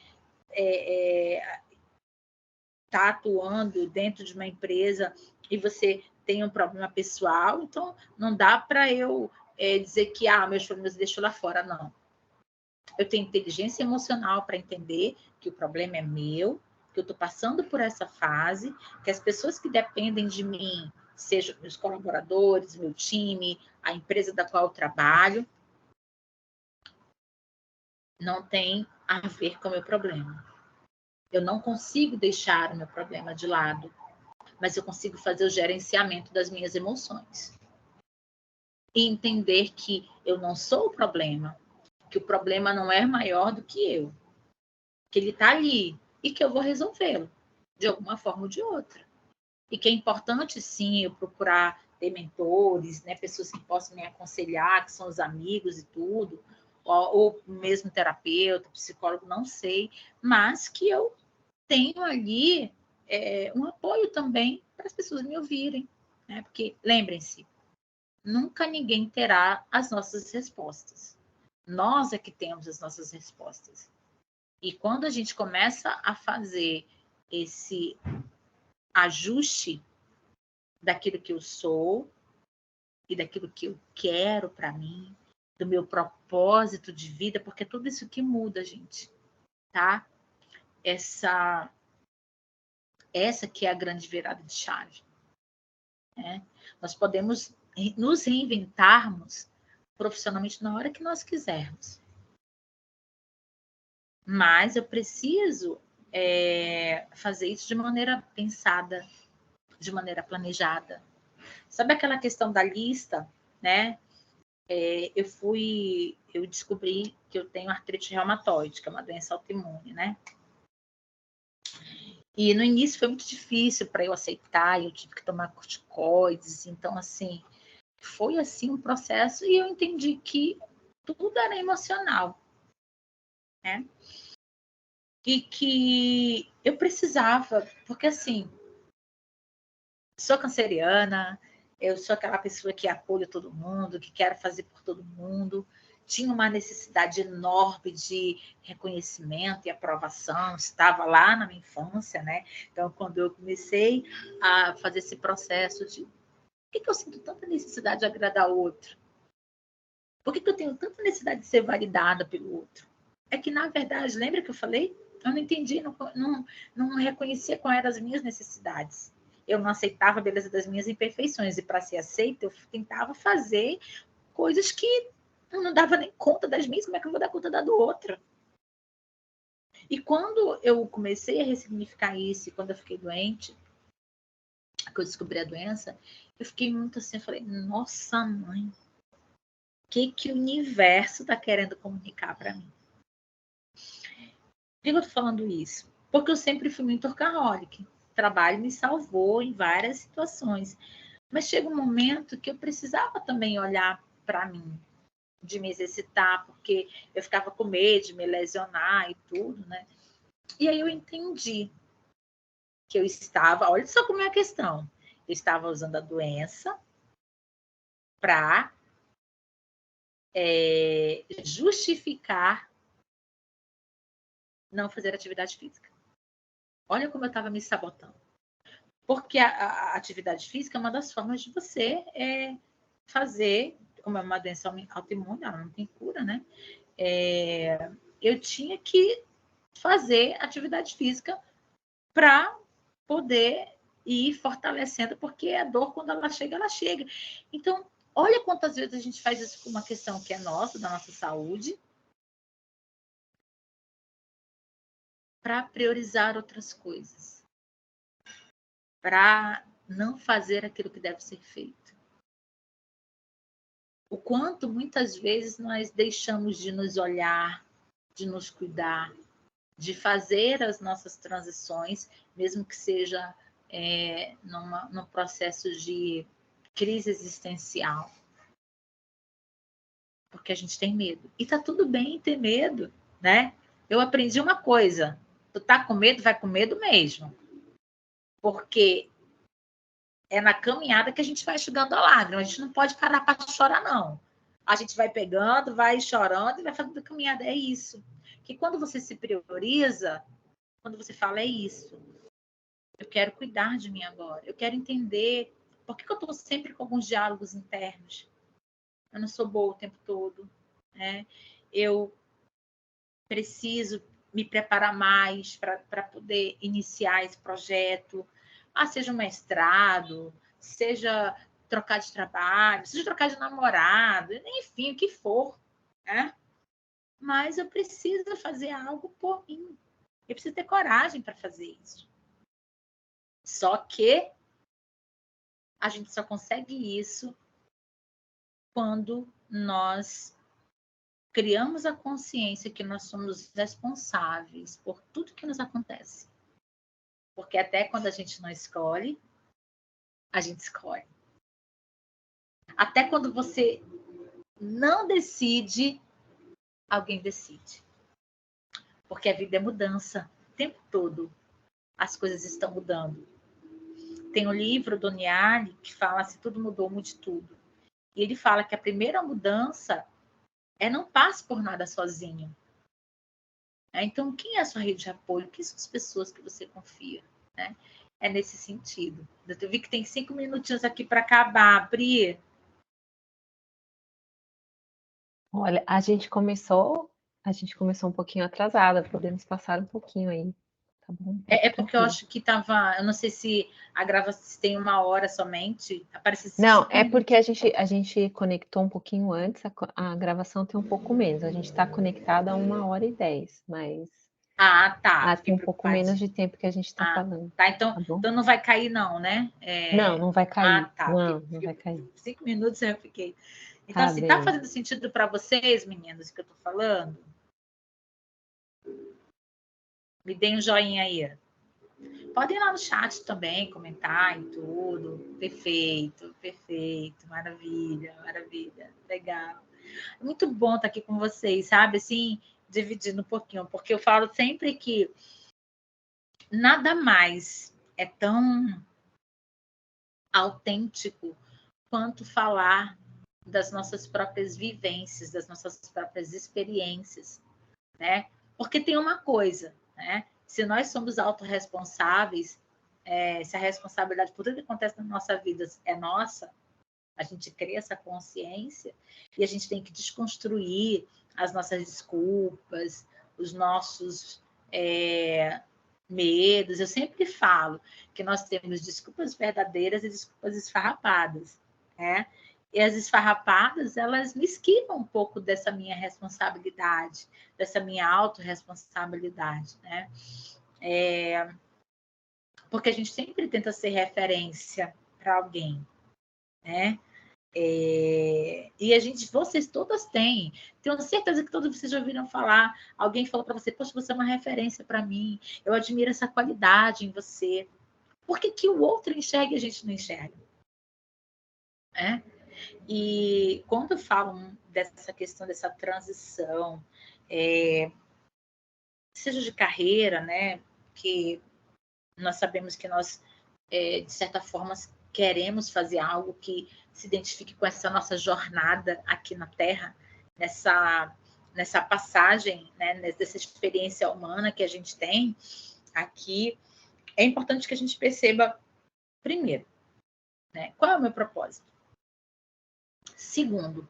está atuando dentro de uma empresa e você tem um problema pessoal, então não dá para eu dizer que meus problemas deixo lá fora, não. Eu tenho inteligência emocional para entender que o problema é meu, que eu estou passando por essa fase, que as pessoas que dependem de mim, sejam meus colaboradores, meu time, a empresa da qual eu trabalho, não tem a ver com o meu problema. Eu não consigo deixar o meu problema de lado, mas eu consigo fazer o gerenciamento das minhas emoções. E entender que eu não sou o problema, que o problema não é maior do que eu, que ele está ali e que eu vou resolvê-lo, de alguma forma ou de outra. E que é importante, sim, eu procurar ter mentores, né, pessoas que possam me aconselhar, que são os amigos e tudo, ou mesmo terapeuta, psicólogo, não sei, mas que eu tenho ali um apoio também para as pessoas me ouvirem, né? Porque, lembrem-se, nunca ninguém terá as nossas respostas. Nós é que temos as nossas respostas. E quando a gente começa a fazer esse ajuste daquilo que eu sou e daquilo que eu quero para mim, do meu propósito de vida, porque é tudo isso que muda, gente, tá? Essa que é a grande virada de chave, né? Nós podemos nos reinventarmos profissionalmente na hora que nós quisermos. Mas eu preciso fazer isso de maneira pensada, de maneira planejada. Sabe aquela questão da lista, né? Eu descobri que eu tenho artrite reumatoide, que é uma doença autoimune, né? E no início foi muito difícil para eu aceitar, eu tive que tomar corticoides, então assim, foi assim um processo e eu entendi que tudo era emocional, né? E que eu precisava, porque assim, sou canceriana, eu sou aquela pessoa que apoia todo mundo, que quer fazer por todo mundo, tinha uma necessidade enorme de reconhecimento e aprovação, estava lá na minha infância, né? Então, quando eu comecei a fazer esse processo de por que eu sinto tanta necessidade de agradar o outro? Por que eu tenho tanta necessidade de ser validada pelo outro? É que, na verdade, lembra que eu falei? Eu não entendi, não reconhecia quais eram as minhas necessidades. Eu não aceitava a beleza das minhas imperfeições. E para ser aceita, eu tentava fazer coisas que eu não dava nem conta das minhas. Como é que eu vou dar conta da do outro? E quando eu comecei a ressignificar isso, quando eu fiquei doente, que eu descobri a doença, eu fiquei muito assim, eu falei, nossa mãe, o que o universo está querendo comunicar para mim? Por que eu tô falando isso? Porque eu sempre fui muito workaholic. O trabalho me salvou em várias situações. Mas chega um momento que eu precisava também olhar para mim, de me exercitar, porque eu ficava com medo de me lesionar e tudo, né? E aí eu entendi que eu estava, olha só como é a questão, eu estava usando a doença para justificar não fazer atividade física. Olha como eu estava me sabotando. Porque a atividade física é uma das formas de você fazer, como é uma doença autoimune, ela não tem cura, né? Eu tinha que fazer atividade física para poder ir fortalecendo, porque a dor, quando ela chega, ela chega. Então, olha quantas vezes a gente faz isso com uma questão que é nossa, da nossa saúde, para priorizar outras coisas, para não fazer aquilo que deve ser feito. O quanto muitas vezes nós deixamos de nos olhar, de nos cuidar, de fazer as nossas transições, mesmo que seja num processo de crise existencial. Porque a gente tem medo. E tá tudo bem ter medo, né? Eu aprendi uma coisa, tu tá com medo, vai com medo mesmo. Porque é na caminhada que a gente vai enxugando a lágrima. A gente não pode parar para chorar, não. A gente vai pegando, vai chorando e vai fazendo a caminhada. É isso. Que quando você se prioriza, quando você fala, é isso. Eu quero cuidar de mim agora. Eu quero entender por que eu estou sempre com alguns diálogos internos. Eu não sou boa o tempo todo, né? Eu preciso me preparar mais para poder iniciar esse projeto. Seja um mestrado, seja trocar de trabalho, seja trocar de namorado, enfim, o que for, né? Mas eu preciso fazer algo por mim. Eu preciso ter coragem para fazer isso. Só que a gente só consegue isso quando nós criamos a consciência que nós somos responsáveis por tudo que nos acontece. Porque até quando a gente não escolhe, a gente escolhe. Até quando você não decide, alguém decide. Porque a vida é mudança. O tempo todo as coisas estão mudando. Tem um livro do Niali que fala se tudo mudou, mude tudo. E ele fala que a primeira mudança não passe por nada sozinho. Então, quem é a sua rede de apoio? Quem são as pessoas que você confia? Né? É nesse sentido. Eu vi que tem 5 minutinhos aqui para acabar, Pri. Olha, a gente começou um pouquinho atrasada, podemos passar um pouquinho aí, tá bom? É Fica porque eu tranquilo. acho que estava, eu não sei se a gravação tem 1 hora somente, aparece Não, 5 é porque minutos. a gente conectou um pouquinho antes, a gravação tem um pouco menos, a gente está conectada a 1h10, mas Ah, tá, fiquei tem um pouco menos preocupadinha. de tempo que a gente está Ah, falando, tá, então, tá bom? então não vai cair não, né? Não, não vai cair. Tá, Não, não vai cair. 5 minutos eu fiquei. Então, Tá assim, tá bem. fazendo sentido para vocês, meninos, o que eu tô falando? Me deem um joinha aí. Podem ir lá no chat também, comentar e tudo. Perfeito, perfeito, maravilha, maravilha, legal. É muito bom estar aqui com vocês, sabe? Assim, dividindo um pouquinho, porque eu falo sempre que nada mais é tão autêntico quanto falar das nossas próprias vivências, das nossas próprias experiências, né? Porque tem uma coisa, né? Se nós somos autorresponsáveis, se a responsabilidade por tudo que acontece na nossa vida é nossa, a gente cria essa consciência e a gente tem que desconstruir as nossas desculpas, os nossos medos. Eu sempre falo que nós temos desculpas verdadeiras e desculpas esfarrapadas, né? E as esfarrapadas, elas me esquivam um pouco dessa minha responsabilidade, dessa minha autorresponsabilidade, né? Porque a gente sempre tenta ser referência para alguém, né? E a gente, vocês todas têm. Tenho certeza que todos vocês já ouviram falar. Alguém falou para você, poxa, você é uma referência para mim. Eu admiro essa qualidade em você. Por que, que o outro enxerga e a gente não enxerga? E quando eu falo dessa questão, dessa transição, seja de carreira, né? Que nós sabemos que nós, de certa forma, queremos fazer algo que se identifique com essa nossa jornada aqui na Terra, nessa passagem, né, dessa experiência humana que a gente tem aqui. É importante que a gente perceba, primeiro, né, qual é o meu propósito. Segundo,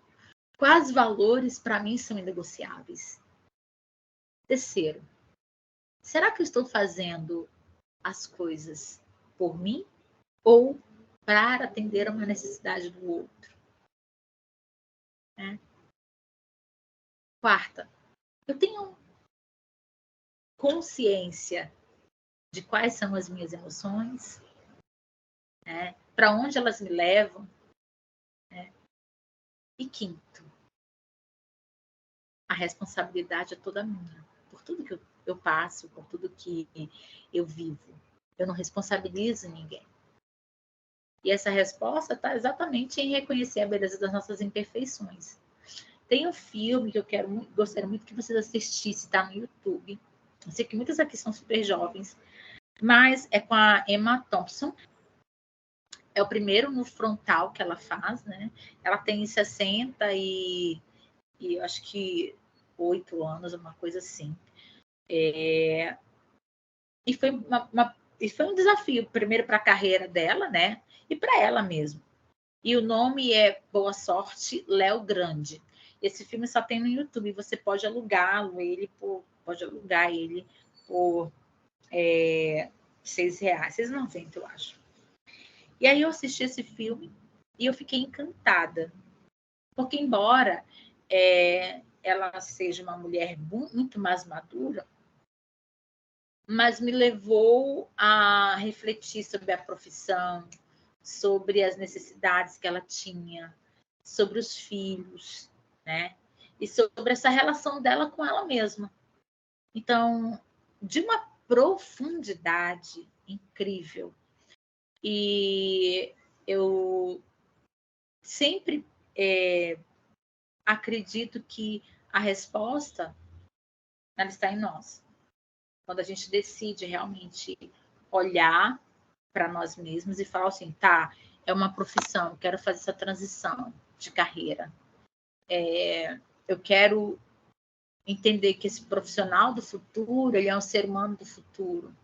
quais valores para mim são inegociáveis. Terceiro, será que eu estou fazendo as coisas por mim ou para atender a uma necessidade do outro? Né? Quarta, eu tenho consciência de quais são as minhas emoções, né? Para onde elas me levam. Né? E quinto, a responsabilidade é toda minha, por tudo que eu passo, por tudo que eu vivo. Eu não responsabilizo ninguém. E essa resposta está exatamente em reconhecer a beleza das nossas imperfeições. Tem um filme que gostaria muito que vocês assistissem, está no YouTube. Eu sei que muitas aqui são super jovens, mas é com a Emma Thompson. É o primeiro no frontal que ela faz, né? Ela tem 60 e acho que 8 anos, uma coisa assim. E foi um desafio, primeiro para a carreira dela, né? E para ela mesma. E o nome é Boa Sorte, Léo Grande. Esse filme só tem no YouTube, você pode alugá-lo, pode alugar ele por R$ 6, 6,90, eu acho. E aí eu assisti esse filme e eu fiquei encantada. Porque embora ela seja uma mulher muito mais madura, mas me levou a refletir sobre a profissão, sobre as necessidades que ela tinha, sobre os filhos, né? E sobre essa relação dela com ela mesma. Então, de uma profundidade incrível. E eu sempre acredito que a resposta ela está em nós. Quando a gente decide realmente olhar para nós mesmos e falar assim, tá, é uma profissão, eu quero fazer essa transição de carreira. Eu quero entender que esse profissional do futuro, ele é um ser humano do futuro.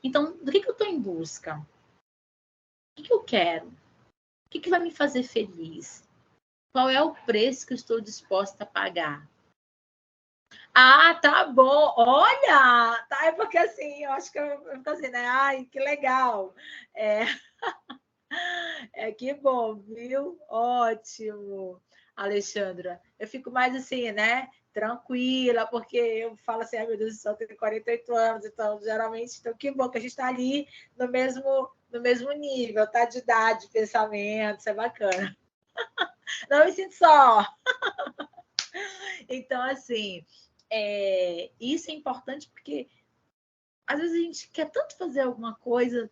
Então, do que eu estou em busca? O que eu quero? O que vai me fazer feliz? Qual é o preço que eu estou disposta a pagar? Ah, tá bom. Olha, tá, é porque assim, eu acho que eu fico assim, né? Ai, que legal. É, que bom, viu? Ótimo, Alexandra. Eu fico mais assim, né? Tranquila, porque eu falo assim, ai meu Deus do céu, eu tenho 48 anos, então geralmente, então que bom que a gente está ali no mesmo nível, tá? De idade, de pensamento, isso é bacana. Não me sinto só. Então, assim, isso é importante porque às vezes a gente quer tanto fazer alguma coisa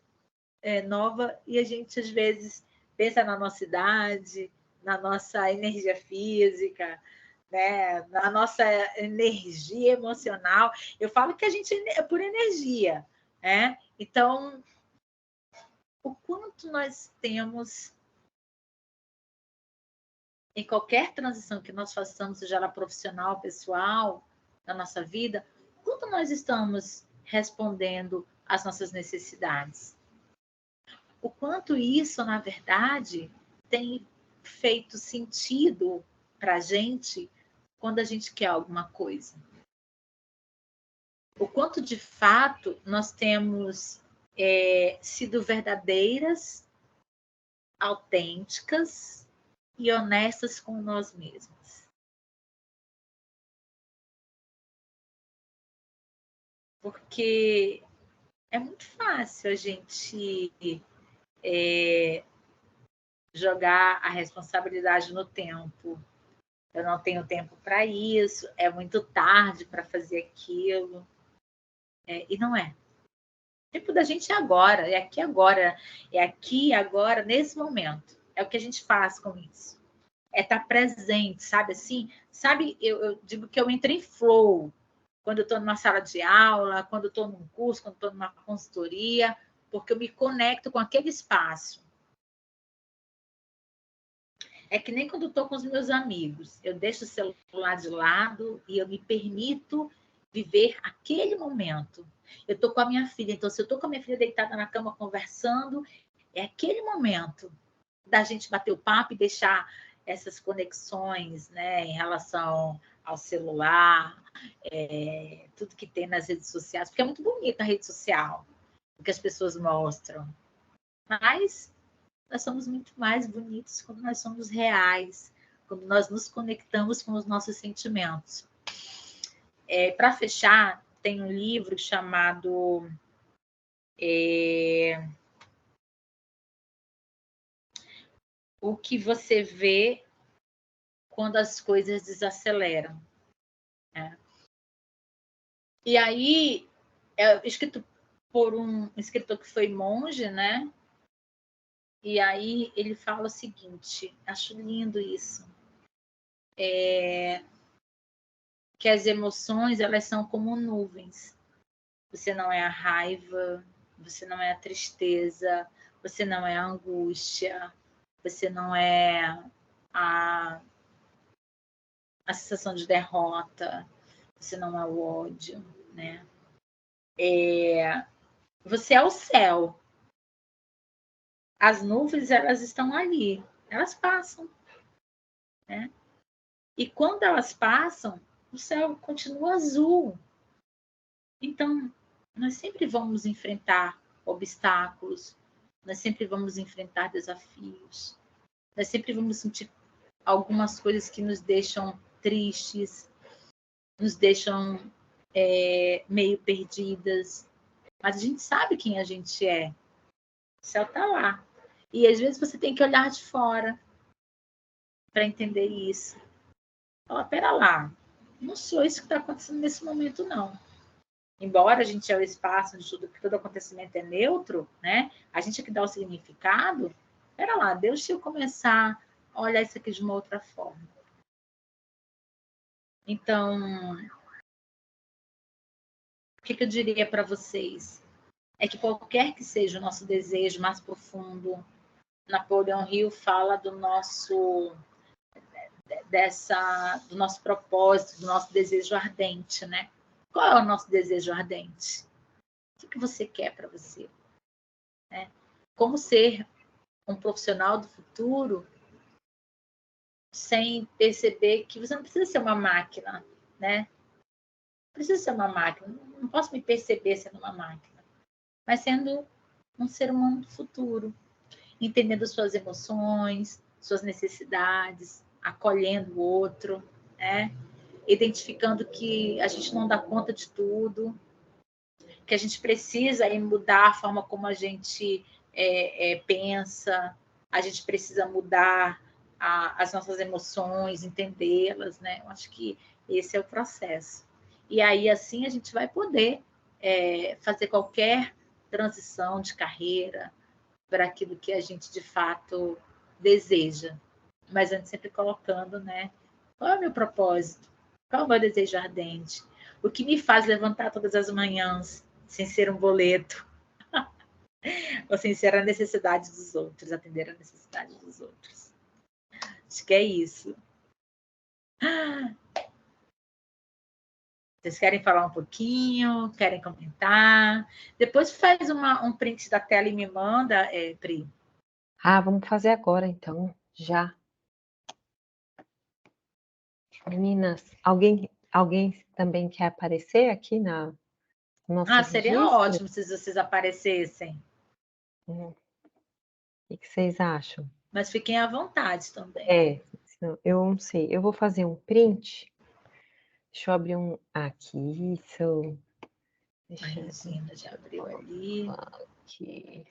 nova e a gente às vezes pensa na nossa idade, na nossa energia física, né? Na nossa energia emocional. Eu falo que a gente é por energia, né? Então, o quanto nós temos em qualquer transição que nós façamos, seja ela profissional, pessoal, na nossa vida, quanto nós estamos respondendo às nossas necessidades? O quanto isso, na verdade, tem feito sentido para a gente quando a gente quer alguma coisa? O quanto, de fato, nós temos sido verdadeiras, autênticas e honestas com nós mesmos? Porque é muito fácil a gente jogar a responsabilidade no tempo. Eu não tenho tempo para isso, é muito tarde para fazer aquilo. E não é. O tempo da gente é agora, é aqui, agora, nesse momento. É o que a gente faz com isso. É estar presente, sabe assim? Sabe, eu digo que eu entro em flow quando eu estou numa sala de aula, quando eu estou num curso, quando eu estou numa consultoria, porque eu me conecto com aquele espaço. É que nem quando eu estou com os meus amigos. Eu deixo o celular de lado e eu me permito viver aquele momento. Eu estou com a minha filha, então se eu estou com a minha filha deitada na cama conversando, é aquele momento da gente bater o papo e deixar essas conexões, né, em relação ao celular, tudo que tem nas redes sociais, porque é muito bonita a rede social, o que as pessoas mostram. Mas nós somos muito mais bonitos quando nós somos reais, quando nós nos conectamos com os nossos sentimentos. Para fechar, tem um livro chamado O que você vê quando as coisas desaceleram. E aí, é escrito por um escritor que foi monge, né? E aí ele fala o seguinte, acho lindo isso, que as emoções, elas são como nuvens. Você não é a raiva, você não é a tristeza, você não é a angústia, você não é a sensação de derrota, você não é o ódio, né? Você é o céu. As nuvens, elas estão ali, elas passam, né? E quando elas passam, o céu continua azul. Então, nós sempre vamos enfrentar obstáculos, nós sempre vamos enfrentar desafios, nós sempre vamos sentir algumas coisas que nos deixam tristes, nos deixam meio perdidas, mas a gente sabe quem a gente é. O céu está lá. E às vezes você tem que olhar de fora para entender isso. Fala, pera lá, não sou isso que está acontecendo nesse momento, não. Embora a gente é o espaço onde todo acontecimento é neutro, né? A gente é que dá o significado. Pera lá, deixa eu começar a olhar isso aqui de uma outra forma. Então, o que eu diria para vocês? É que qualquer que seja o nosso desejo mais profundo, Napoleão Hill fala do nosso propósito, do nosso desejo ardente, né? Qual é o nosso desejo ardente? O que você quer para você? Né? Como ser um profissional do futuro sem perceber que você não precisa ser uma máquina, né? Não precisa ser uma máquina. Não posso me perceber sendo uma máquina, mas sendo um ser humano do futuro, entendendo suas emoções, suas necessidades, acolhendo o outro, né? Identificando que a gente não dá conta de tudo, que a gente precisa mudar a forma como a gente pensa, a gente precisa mudar as nossas emoções, entendê-las, né? Eu acho que esse é o processo. E aí, assim, a gente vai poder fazer qualquer transição de carreira para aquilo que a gente, de fato, deseja. Mas antes sempre colocando, né? Qual é o meu propósito? Qual é o meu desejo ardente? O que me faz levantar todas as manhãs sem ser um boleto? Ou sem ser a necessidade dos outros, atender a necessidade dos outros. Acho que é isso. Vocês querem falar um pouquinho? Querem comentar? Depois faz um print da tela e me manda, Pri. Vamos fazer agora, então, já. Meninas, alguém também quer aparecer aqui na nosso Seria registro? ótimo se vocês aparecessem. O que vocês acham? Mas fiquem à vontade também. Eu não sei. Eu vou fazer um print. Deixa eu abrir um aqui. A Regina já abriu ali. Aqui.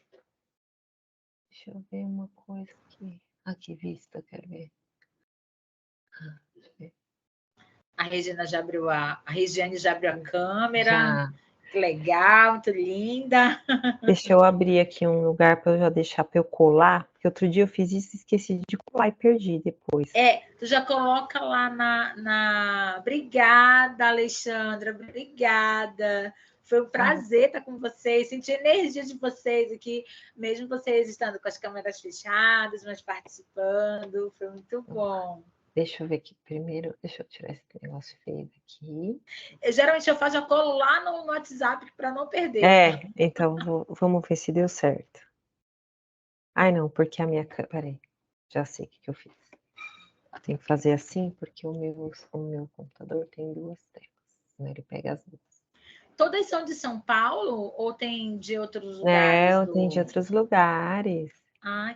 Deixa eu ver uma coisa aqui. Aqui, vista, quero ver. Deixa eu ver. A Regina já abriu a Regiane já abriu a câmera. Já. Que legal, muito linda. Deixa eu abrir aqui um lugar para eu já deixar para eu colar, porque outro dia eu fiz isso e esqueci de colar e perdi depois. Tu já coloca lá na... Obrigada, Alexandra, obrigada. Foi um prazer estar com vocês, sentir a energia de vocês aqui, mesmo vocês estando com as câmeras fechadas, mas participando. Foi muito bom. Deixa eu ver aqui primeiro. Deixa eu tirar esse negócio feio daqui. Geralmente eu colo lá no WhatsApp para não perder. Então vamos ver se deu certo. Ai, não, porque a minha câmera. Peraí, já sei o que eu fiz. Tem que fazer assim, porque o meu computador tem duas telas. Né? Ele pega as duas. Todas são de São Paulo ou tem de outros lugares? Tem de outros lugares.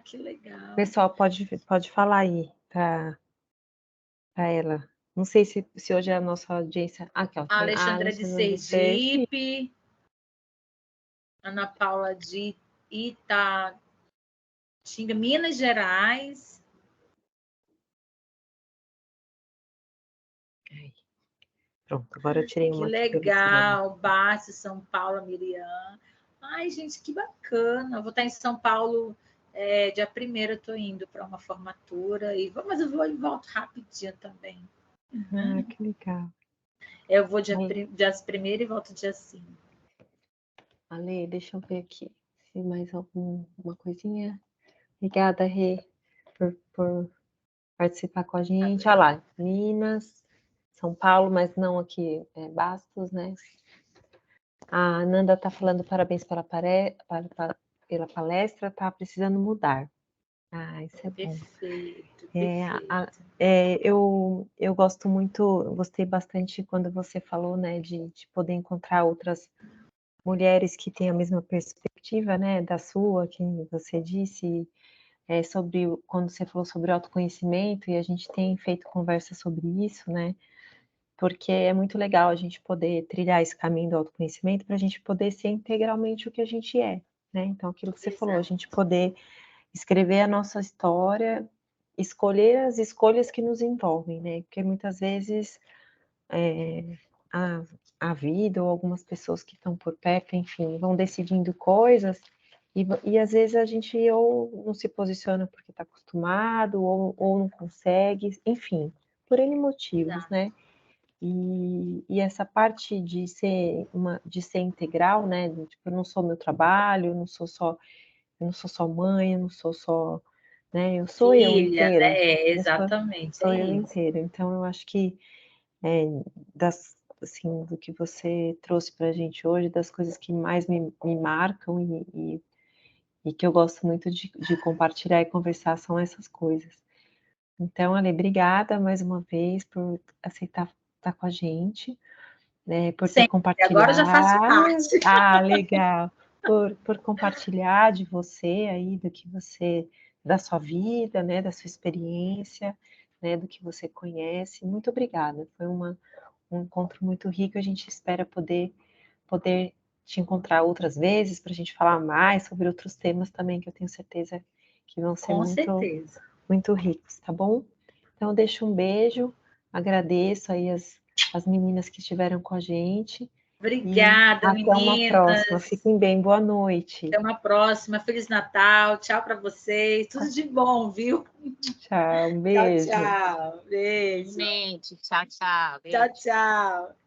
Que legal. O pessoal pode falar aí para ela. Não sei se hoje é a nossa audiência. Aqui, ó. A Alexandra de Sergipe. Sergipe. Ana Paula de Itatinga, Minas Gerais. Pronto, agora eu tirei uma. Que legal. Bárcio, São Paulo, Miriam. Ai, gente, que bacana. Eu vou estar em São Paulo dia 1º, eu estou indo para uma formatura. Mas eu vou e volto rapidinho também. Que legal. Eu vou dia 1º e volto dia 5. Ale, deixa eu ver aqui se mais alguma coisinha. Obrigada, Rê, por participar com a gente. Olha lá, Minas, São Paulo, mas não aqui, Bastos, né? A Nanda está falando parabéns pela palestra, está precisando mudar. Isso é bom. Perfeito. Eu gosto muito, gostei bastante quando você falou, né, de poder encontrar outras mulheres que têm a mesma perspectiva, né, da sua, que você disse, sobre quando você falou sobre autoconhecimento, e a gente tem feito conversa sobre isso, né, porque é muito legal a gente poder trilhar esse caminho do autoconhecimento para a gente poder ser integralmente o que a gente é, né, então aquilo que você falou, a gente poder escrever a nossa história, escolher as escolhas que nos envolvem, né, porque muitas vezes a vida ou algumas pessoas que estão por perto, enfim, vão decidindo coisas e às vezes a gente ou não se posiciona porque está acostumado ou não consegue, enfim, por N motivos, né? E essa parte de ser integral, né? Tipo, eu não sou meu trabalho, eu não sou só mãe, eu não sou só, né? Eu sou Filha, eu inteira. né? Exatamente. Sou eu inteira. Então eu acho que assim, do que você trouxe para a gente hoje, das coisas que mais me marcam e que eu gosto muito de compartilhar e conversar são essas coisas. Então, Ale, obrigada mais uma vez por aceitar estar com a gente, né, por ter Sempre. Agora eu já faço compartilhado. parte. Legal. Por compartilhar de você aí, da sua vida, né, da sua experiência, né, do que você conhece. Muito obrigada. Foi um encontro muito rico. A gente espera poder te encontrar outras vezes para a gente falar mais sobre outros temas também, que eu tenho certeza que vão ser Com certeza. muito ricos, tá bom? Então, eu deixo um beijo, agradeço aí as meninas que estiveram com a gente. Obrigada, Até uma meninas. próxima. Fiquem bem, boa noite. Até uma próxima. Feliz Natal. Tchau para vocês. Tudo de bom, viu? Tchau, um beijo. Tchau, tchau. Beijo. Gente, tchau, tchau. Tchau, tchau.